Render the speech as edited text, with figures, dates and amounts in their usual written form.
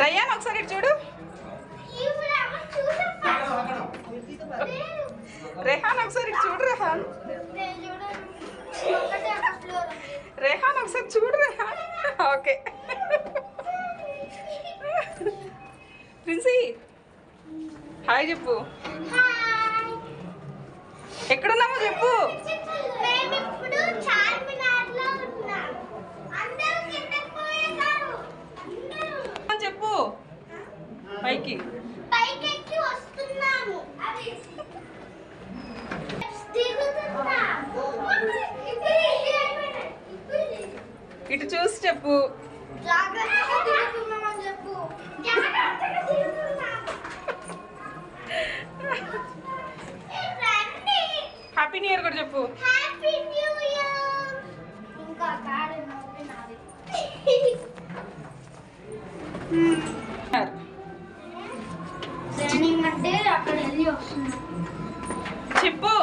రయ్యాన్ ఒకసారి చూడు. రెహాన్ ఒకసారి చూడు. రెహాన్ ఒకసారి చూడు. రెహాన్ ఓకే. ప్రిన్సీ హాయ్ చెప్పు. ఎక్కడున్నామో చెప్పు. చెప్పు పైకి. ఇటు చూసి చెప్పు. హ్యాపీ న్యూ ఇయర్ కూడా చెప్పు. చెప్పు.